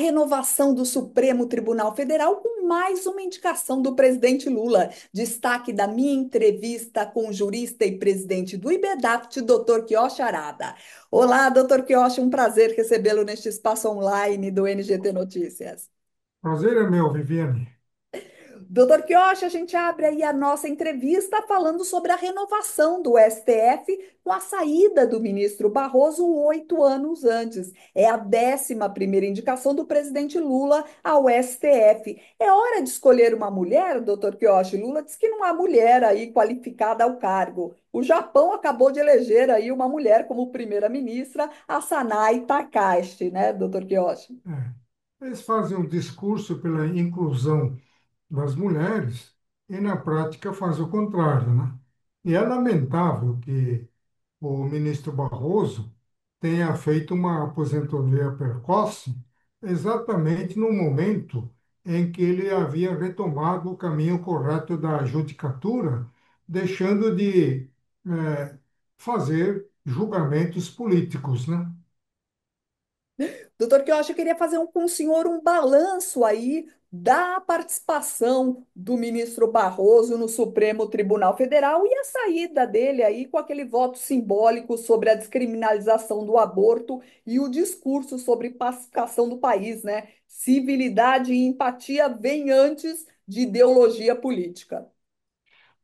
renovação do Supremo Tribunal Federal com mais uma indicação do presidente Lula. Destaque da minha entrevista com o jurista e presidente do IBEDAFT, doutor Quioche Arada. Olá, doutor Quioche, um prazer recebê-lo neste espaço online do NGT Notícias. Prazer é meu, Viviane. Doutor Quioche, a gente abre aí a nossa entrevista falando sobre a renovação do STF com a saída do ministro Barroso 8 anos antes. É a 11ª indicação do presidente Lula ao STF. É hora de escolher uma mulher, doutor Quioche? Lula diz que não há mulher aí qualificada ao cargo. O Japão acabou de eleger aí uma mulher como primeira-ministra, a Sanai Takahashi, né, doutor Quioche? Eles fazem um discurso pela inclusão das mulheres e, na prática, faz o contrário, né? E é lamentável que o ministro Barroso tenha feito uma aposentadoria precoce exatamente no momento em que ele havia retomado o caminho correto da judicatura, deixando de fazer julgamentos políticos, né? Doutor Quioche, eu queria fazer com o senhor um balanço aí da participação do ministro Barroso no Supremo Tribunal Federal e a saída dele aí com aquele voto simbólico sobre a descriminalização do aborto e o discurso sobre pacificação do país, né? Civilidade e empatia vêm antes de ideologia política.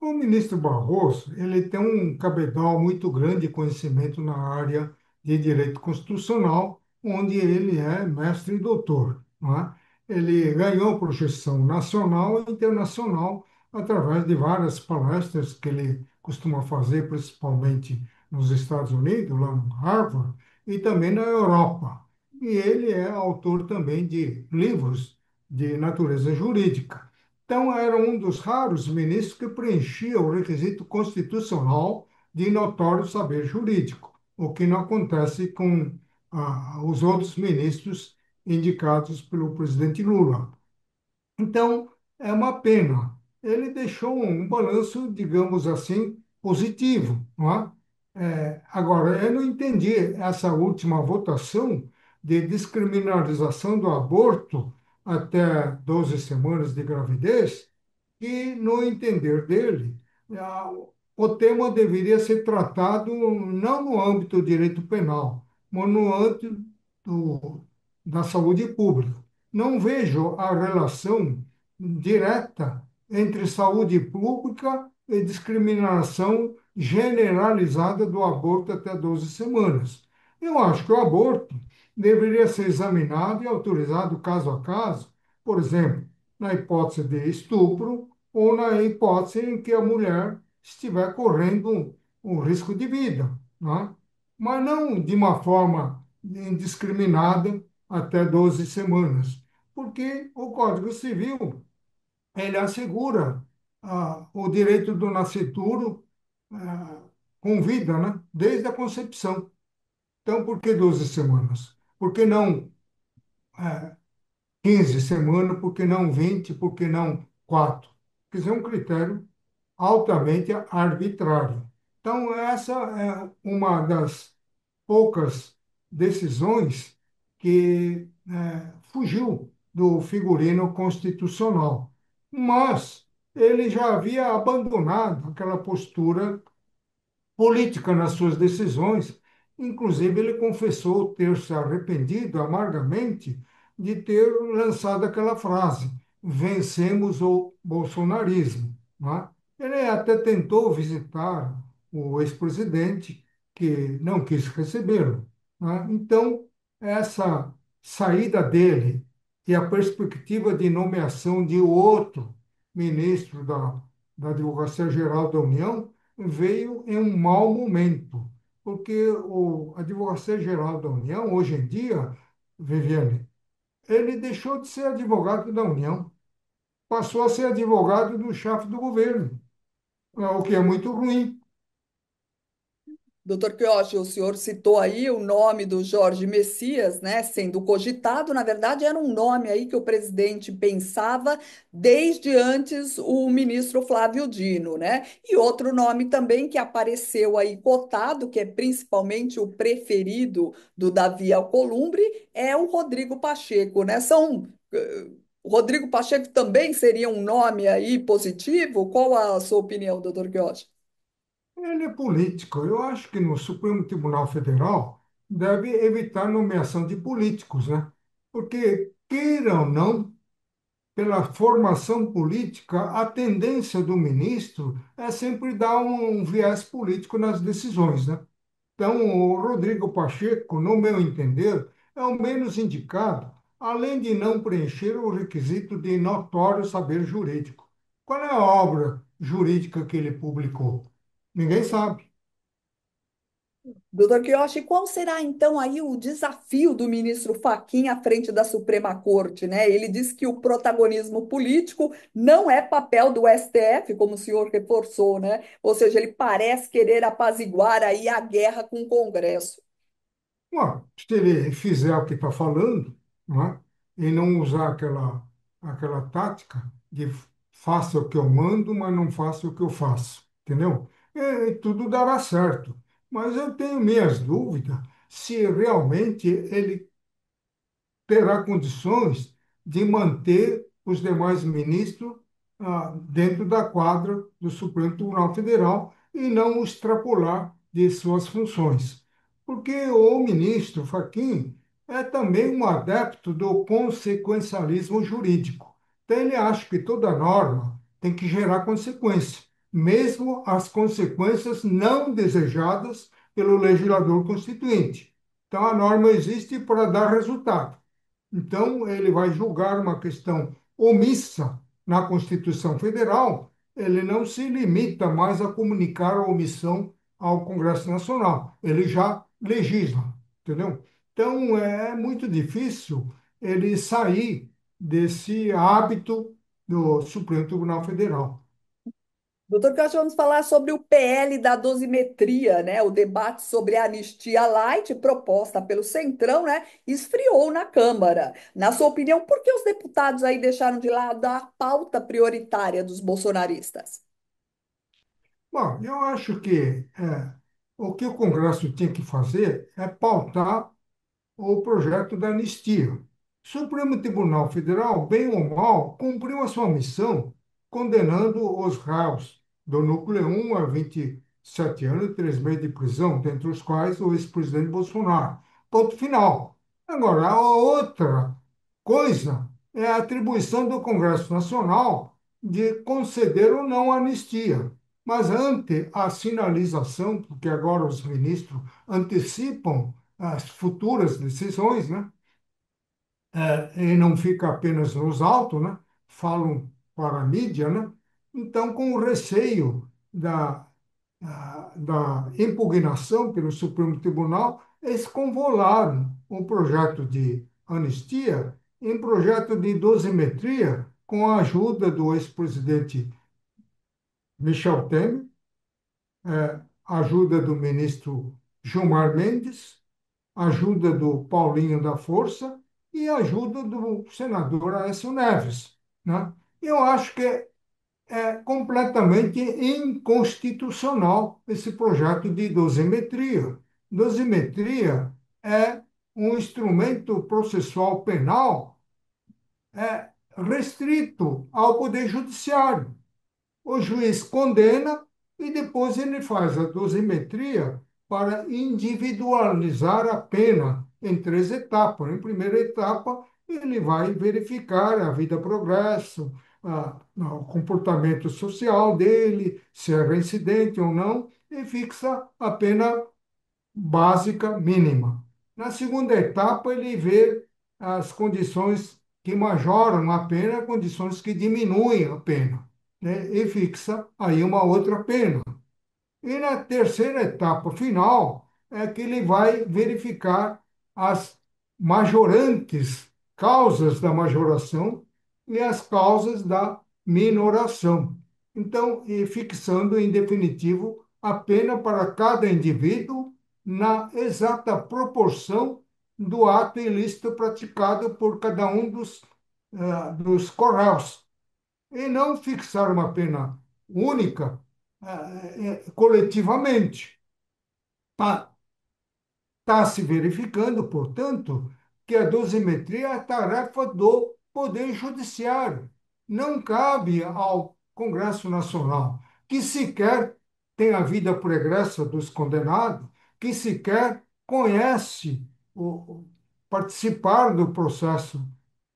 O ministro Barroso, ele tem um cabedal muito grande de conhecimento na área de direito constitucional, onde ele é mestre e doutor, não é? Ele ganhou projeção nacional e internacional através de várias palestras que ele costuma fazer, principalmente nos Estados Unidos, lá no Harvard, e também na Europa. E ele é autor também de livros de natureza jurídica. Então, era um dos raros ministros que preenchia o requisito constitucional de notório saber jurídico, o que não acontece com os outros ministros indicados pelo presidente Lula. Então, é uma pena. Ele deixou um balanço, digamos assim, positivo, não é? Agora, eu não entendi essa última votação de descriminalização do aborto até 12 semanas de gravidez, que, no entender dele, ah, o tema deveria ser tratado não no âmbito do direito penal, mas no âmbito da saúde pública. Não vejo a relação direta entre saúde pública e discriminação generalizada do aborto até 12 semanas. Eu acho que o aborto deveria ser examinado e autorizado caso a caso, por exemplo, na hipótese de estupro ou na hipótese em que a mulher estiver correndo um risco de vida, né? Mas não de uma forma indiscriminada até 12 semanas, porque o Código Civil ele assegura o direito do nascituro ah, com vida, né? Desde a concepção. Então, por que 12 semanas? Por que não 15 semanas? Por que não 20? Por que não 4? Quer dizer, é um critério altamente arbitrário. Então, essa é uma das poucas decisões que fugiu do figurino constitucional. Mas ele já havia abandonado aquela postura política nas suas decisões. Inclusive, ele confessou ter se arrependido amargamente de ter lançado aquela frase: vencemos o bolsonarismo. Não é? Ele até tentou visitar o ex-presidente, que não quis recebê-lo. Não é? Então, essa saída dele e a perspectiva de nomeação de outro ministro da Advocacia Geral da União veio em um mau momento, porque a Advocacia-Geral da União, hoje em dia, Viviane, ele deixou de ser advogado da União, passou a ser advogado do chefe do governo, o que é muito ruim. Doutor Quiochi, o senhor citou aí o nome do Jorge Messias, né, sendo cogitado, na verdade era um nome aí que o presidente pensava desde antes o ministro Flávio Dino, né? E outro nome também que apareceu aí cotado, que é principalmente o preferido do Davi Alcolumbre, é o Rodrigo Pacheco, né? O Rodrigo Pacheco também seria um nome aí positivo? Qual a sua opinião, doutor Quiochi? Ele é político. Eu acho que no Supremo Tribunal Federal deve evitar nomeação de políticos, né? Porque, queira ou não, pela formação política, a tendência do ministro é sempre dar um viés político nas decisões, né? Então, o Rodrigo Pacheco, no meu entender, é o menos indicado, além de não preencher o requisito de notório saber jurídico. Qual é a obra jurídica que ele publicou? Ninguém sabe. Doutor Quiochi, qual será então aí o desafio do ministro Fachin à frente da Suprema Corte, né? Ele diz que o protagonismo político não é papel do STF, como o senhor reforçou, né? Ou seja, ele parece querer apaziguar aí a guerra com o Congresso. Bom, se ele fizer o que está falando, não é? E não usar aquela tática de faça o que eu mando, mas não faça o que eu faço, entendeu? E tudo dará certo. Mas eu tenho minhas dúvidas se realmente ele terá condições de manter os demais ministros dentro da quadra do Supremo Tribunal Federal e não extrapolar de suas funções. Porque o ministro Fachin é também um adepto do consequencialismo jurídico. Então, ele acha que toda norma tem que gerar consequência, mesmo as consequências não desejadas pelo legislador constituinte. Então, a norma existe para dar resultado. Então, ele vai julgar uma questão omissa na Constituição Federal, ele não se limita mais a comunicar a omissão ao Congresso Nacional, ele já legisla, entendeu? Então, é muito difícil ele sair desse hábito do Supremo Tribunal Federal. Doutor Quiochi, vamos falar sobre o PL da dosimetria, né? O debate sobre a anistia light proposta pelo Centrão, né? Esfriou na Câmara. Na sua opinião, por que os deputados aí deixaram de lado a pauta prioritária dos bolsonaristas? Bom, eu acho que o que o Congresso tinha que fazer é pautar o projeto da anistia. O Supremo Tribunal Federal, bem ou mal, cumpriu a sua missão condenando os réus do Núcleo 1 a 27 anos e 3 meses de prisão, dentre os quais o ex-presidente Bolsonaro. Ponto final. Agora, a outra coisa é a atribuição do Congresso Nacional de conceder ou não anistia. Mas ante a sinalização, porque agora os ministros antecipam as futuras decisões, né? E não fica apenas nos autos, né? Falam para a mídia, né? Então, com o receio da impugnação pelo Supremo Tribunal, eles convolucionaram o projeto de anistia em projeto de dosimetria com a ajuda do ex-presidente Michel Temer, ajuda do ministro Gilmar Mendes, ajuda do Paulinho da Força e ajuda do senador Aécio Neves, né? Eu acho que é completamente inconstitucional esse projeto de dosimetria. Dosimetria é um instrumento processual penal restrito ao Poder Judiciário. O juiz condena e depois ele faz a dosimetria para individualizar a pena em três etapas. Em primeira etapa, ele vai verificar a vida progresso, o comportamento social dele, se é reincidente ou não, e fixa a pena básica mínima. Na segunda etapa, ele vê as condições que majoram a pena, condições que diminuem a pena, né? E fixa aí uma outra pena. E na terceira etapa final, é que ele vai verificar as majorantes, causas da majoração e as causas da minoração. Então, e fixando em definitivo a pena para cada indivíduo na exata proporção do ato ilícito praticado por cada um dos corréus, e não fixar uma pena única, coletivamente. Está se verificando, portanto, que a dosimetria é tarefa do Poder Judiciário. Não cabe ao Congresso Nacional, que sequer tem a vida pregressa dos condenados, que sequer conhece participar do processo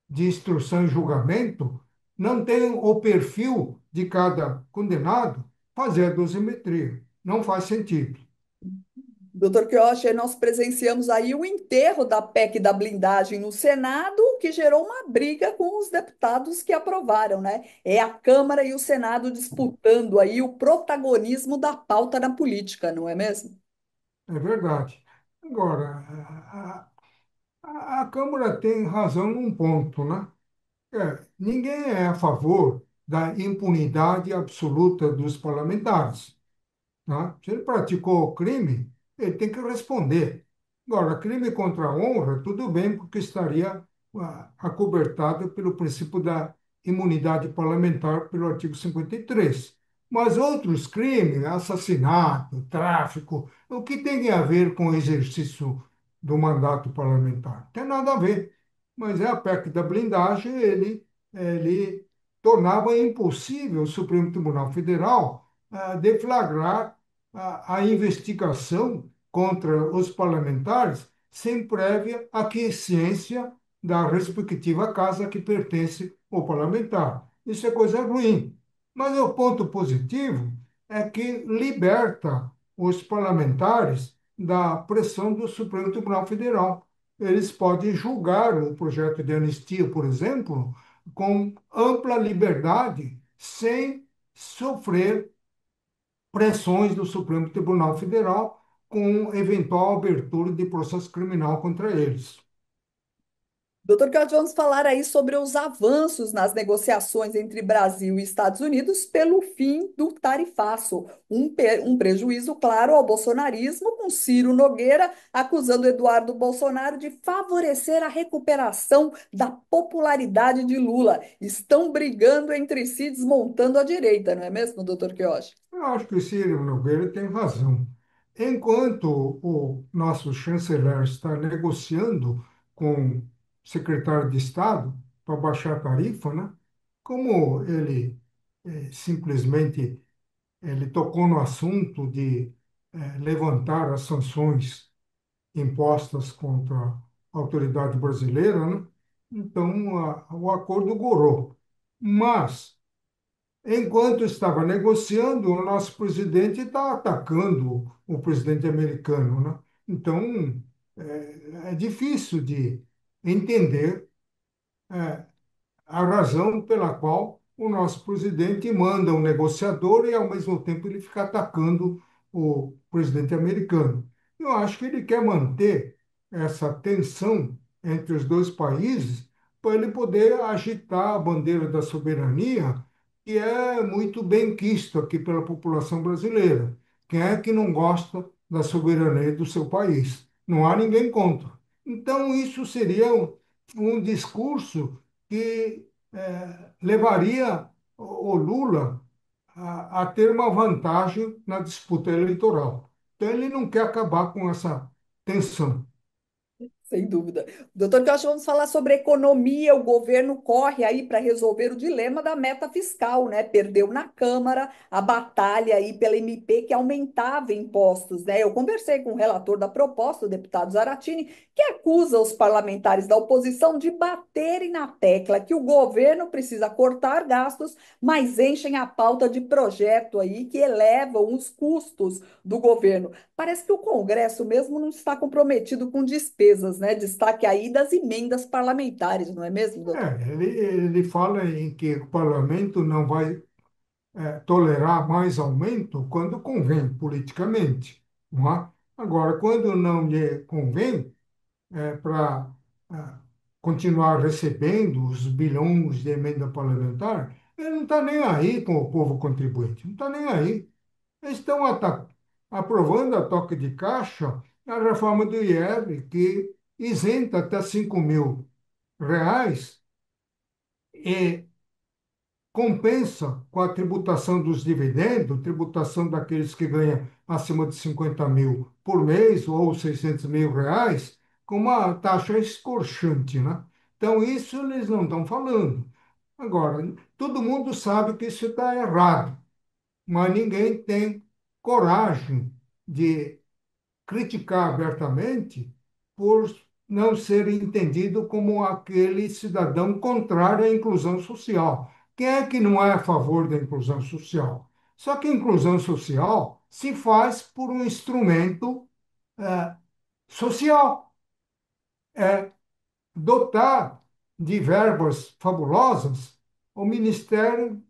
de instrução e julgamento, não tem o perfil de cada condenado, fazer a dosimetria. Não faz sentido. Doutor Quioche, nós presenciamos aí o enterro da PEC da blindagem no Senado, que gerou uma briga com os deputados que aprovaram, né? É a Câmara e o Senado disputando aí o protagonismo da pauta na política, não é mesmo? É verdade. Agora, a Câmara tem razão num ponto, né? Ninguém é a favor da impunidade absoluta dos parlamentares, né? Se ele praticou crime, ele tem que responder. Agora, crime contra a honra, tudo bem, porque estaria acobertado pelo princípio da imunidade parlamentar pelo artigo 53. Mas outros crimes, assassinato, tráfico, o que tem a ver com o exercício do mandato parlamentar? Tem nada a ver. Mas é a PEC da blindagem, ele tornava impossível o Supremo Tribunal Federal deflagrar a investigação contra os parlamentares sem prévia aquiescência da respectiva casa que pertence ao parlamentar. Isso é coisa ruim. Mas o ponto positivo é que liberta os parlamentares da pressão do Supremo Tribunal Federal. Eles podem julgar o projeto de anistia, por exemplo, com ampla liberdade, sem sofrer pressões do Supremo Tribunal Federal com eventual abertura de processo criminal contra eles. Doutor Claudio, vamos falar aí sobre os avanços nas negociações entre Brasil e Estados Unidos pelo fim do tarifaço. Um prejuízo, claro, ao bolsonarismo, com Ciro Nogueira acusando Eduardo Bolsonaro de favorecer a recuperação da popularidade de Lula. Estão brigando entre si, desmontando a direita, não é mesmo, doutor Quioche? Eu acho que o Ciro Nogueira tem razão. Enquanto o nosso chanceler está negociando com o secretário de Estado para baixar a tarifa, né? Como ele simplesmente ele tocou no assunto de levantar as sanções impostas contra a autoridade brasileira, né? Então o acordo gorou. Mas enquanto estava negociando, o nosso presidente está atacando o presidente americano, né? Então, é difícil de entender a razão pela qual o nosso presidente manda um negociador e, ao mesmo tempo, ele fica atacando o presidente americano. Eu acho que ele quer manter essa tensão entre os dois países para ele poder agitar a bandeira da soberania, que é muito bem quisto aqui pela população brasileira. Quem é que não gosta da soberania do seu país? Não há ninguém contra. Então, isso seria um discurso que levaria o Lula a ter uma vantagem na disputa eleitoral. Então, ele não quer acabar com essa tensão. Sem dúvida. Doutor Costa, vamos falar sobre economia. O governo corre aí para resolver o dilema da meta fiscal, né? Perdeu na Câmara a batalha aí pela MP que aumentava impostos, né? Eu conversei com o relator da proposta, o deputado Zaratini, que acusa os parlamentares da oposição de baterem na tecla que o governo precisa cortar gastos, mas enchem a pauta de projeto aí que elevam os custos do governo. Parece que o Congresso mesmo não está comprometido com despesas, né? Destaque aí das emendas parlamentares, não é mesmo, doutor? Ele fala em que o parlamento não vai tolerar mais aumento quando convém politicamente, não é? Agora, quando não lhe convém, para continuar recebendo os bilhões de emenda parlamentar, ele não está nem aí com o povo contribuinte, não está nem aí. Eles estão aprovando a toque de caixa a reforma do IR, que isenta até R$ 5.000 e compensa com a tributação dos dividendos, tributação daqueles que ganham acima de 50 mil por mês ou R$ 600.000, com uma taxa escorchante, né? Então, isso eles não estão falando. Agora, todo mundo sabe que isso está errado, mas ninguém tem coragem de criticar abertamente por não ser entendido como aquele cidadão contrário à inclusão social. Quem é que não é a favor da inclusão social? Só que a inclusão social se faz por um instrumento eh, social, é dotar de verbas fabulosas o Ministério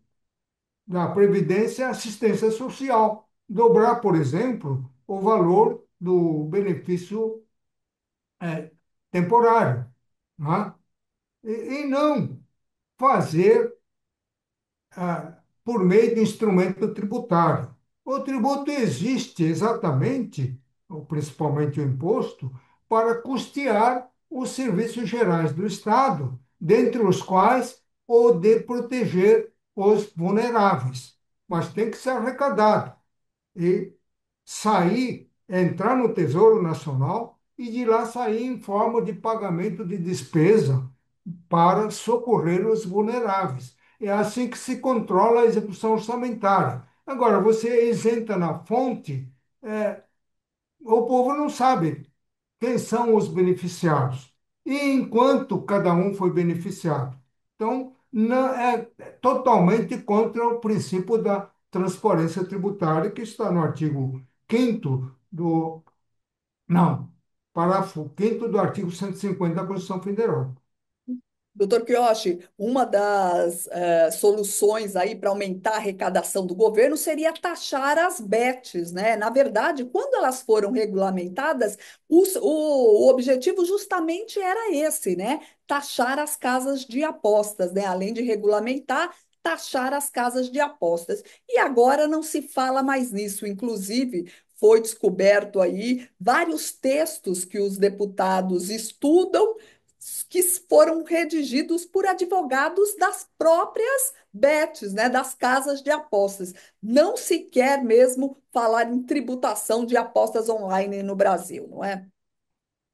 da Previdência e Assistência Social. Dobrar, por exemplo, o valor do benefício é, temporário, né? E não fazer por meio de instrumento tributário. O tributo existe exatamente, ou principalmente o imposto, para custear os serviços gerais do Estado, dentre os quais o de proteger os vulneráveis. Mas tem que ser arrecadado e sair, entrar no Tesouro Nacional e de lá sair em forma de pagamento de despesa para socorrer os vulneráveis. É assim que se controla a execução orçamentária. Agora, você isenta na fonte, é, o povo não sabe quem são os beneficiados e enquanto cada um foi beneficiado. Então, não, é totalmente contra o princípio da transparência tributária que está no artigo 5º do, não, parágrafo 5º do artigo 150 da Constituição Federal. Doutor Quiochi, uma das soluções aí para aumentar a arrecadação do governo seria taxar as bets, né? Na verdade, quando elas foram regulamentadas, o objetivo justamente era esse, né? Taxar as casas de apostas, né? Além de regulamentar, taxar as casas de apostas. E agora não se fala mais nisso. Inclusive, foi descoberto aí vários textos que os deputados estudam que foram redigidos por advogados das próprias bets, né, das casas de apostas. Não se quer mesmo falar em tributação de apostas online no Brasil, não é?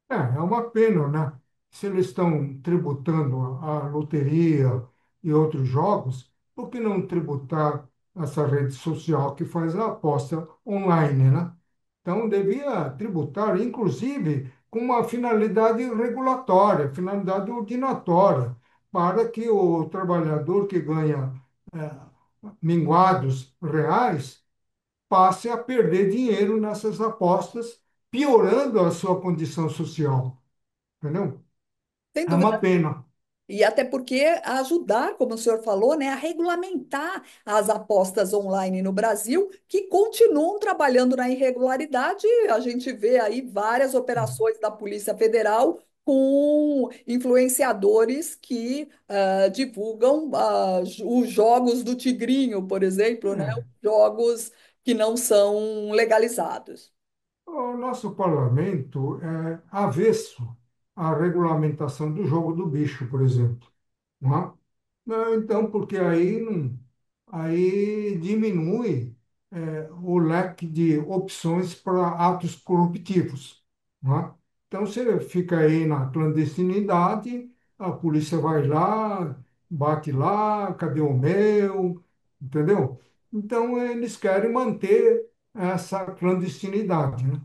É uma pena, né? Se eles estão tributando a loteria e outros jogos, por que não tributar essa rede social que faz a aposta online, né? Então, devia tributar, inclusive, com uma finalidade regulatória, finalidade ordinatória, para que o trabalhador que ganha minguados reais passe a perder dinheiro nessas apostas, piorando a sua condição social. Entendeu? Sem É dúvida. uma pena. E até porque ajudar, como o senhor falou, né, a regulamentar as apostas online no Brasil, que continuam trabalhando na irregularidade. A gente vê aí várias operações da Polícia Federal com influenciadores que divulgam os jogos do Tigrinho, por exemplo, né, os É. jogos que não são legalizados. O nosso parlamento é avesso à regulamentação do jogo do bicho, por exemplo. Não é? Não, então, porque aí diminui o leque de opções para atos corruptivos. Não é? Então, você fica aí na clandestinidade, a polícia vai lá, bate lá, cadê o meu? Entendeu? Então, eles querem manter essa clandestinidade, né?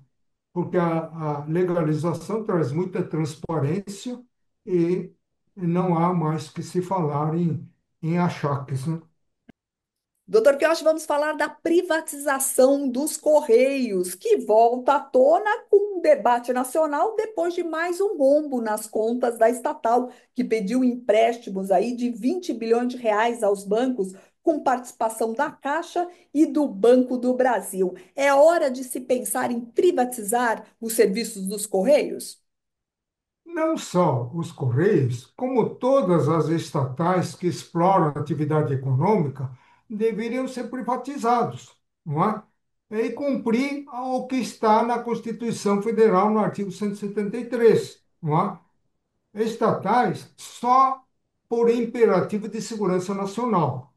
Porque a legalização traz muita transparência e não há mais que se falar em achaques, né? Doutor Quioche, vamos falar da privatização dos Correios, que volta à tona com um debate nacional depois de mais um rombo nas contas da estatal, que pediu empréstimos aí de 20 bilhões de reais aos bancos, com participação da Caixa e do Banco do Brasil. É hora de se pensar em privatizar os serviços dos Correios? Não só os Correios, como todas as estatais que exploram a atividade econômica, deveriam ser privatizados, não é? e cumprir o que está na Constituição Federal, no artigo 173, não é? Estatais só por imperativo de segurança nacional,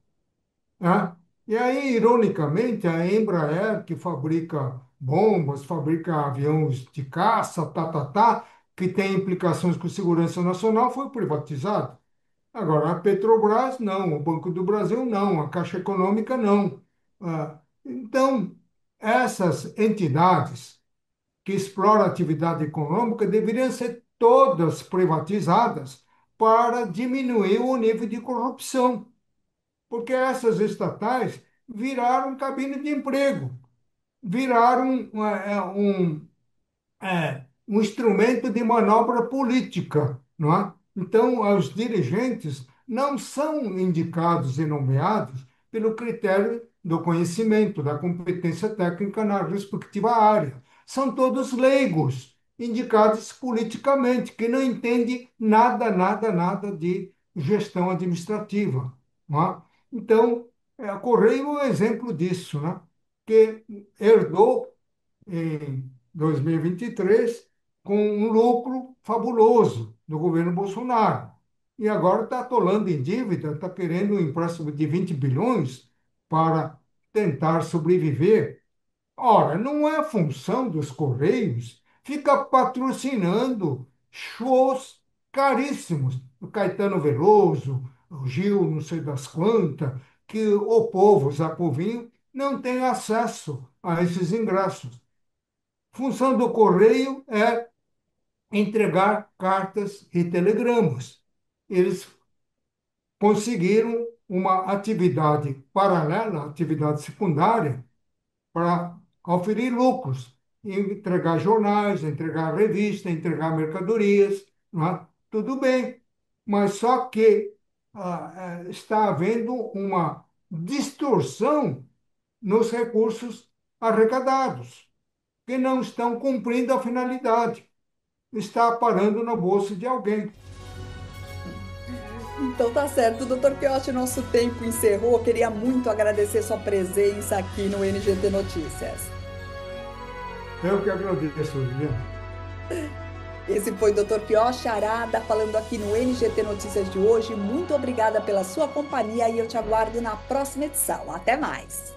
né? E aí, ironicamente, a Embraer, que fabrica bombas, fabrica aviões de caça, que tem implicações com segurança nacional, foi privatizado. Agora, a Petrobras não, o Banco do Brasil não, a Caixa Econômica não. Então, essas entidades que exploram a atividade econômica deveriam ser todas privatizadas para diminuir o nível de corrupção, porque essas estatais viraram cabine de emprego, viraram um instrumento de manobra política, não é? Então, os dirigentes não são indicados e nomeados pelo critério do conhecimento, da competência técnica na respectiva área. São todos leigos, indicados politicamente, que não entendem nada, nada, nada de gestão administrativa, não é? Então, a Correio é um exemplo disso, né? Que herdou em 2023 com um lucro fabuloso do governo Bolsonaro. E agora está atolando em dívida, está querendo um empréstimo de 20 bilhões para tentar sobreviver. Ora, não é função dos Correios ficar patrocinando shows caríssimos. O Caetano Veloso, o Gil, não sei das quantas, que o povo, Zé Povinho, não tem acesso a esses ingressos. Função do correio é entregar cartas e telegramas. Eles conseguiram uma atividade paralela, atividade secundária, para oferir lucros, entregar jornais, entregar revistas, entregar mercadorias, não é? Tudo bem, mas só que está havendo uma distorção nos recursos arrecadados, que não estão cumprindo a finalidade, está parando na bolsa de alguém. Então tá certo, doutor Quiochi, nosso tempo encerrou. Queria muito agradecer sua presença aqui no NGT Notícias. Eu que agradeço, Viviane. Esse foi o doutor Quiochi Arada falando aqui no NGT Notícias de hoje. Muito obrigada pela sua companhia e eu te aguardo na próxima edição. Até mais!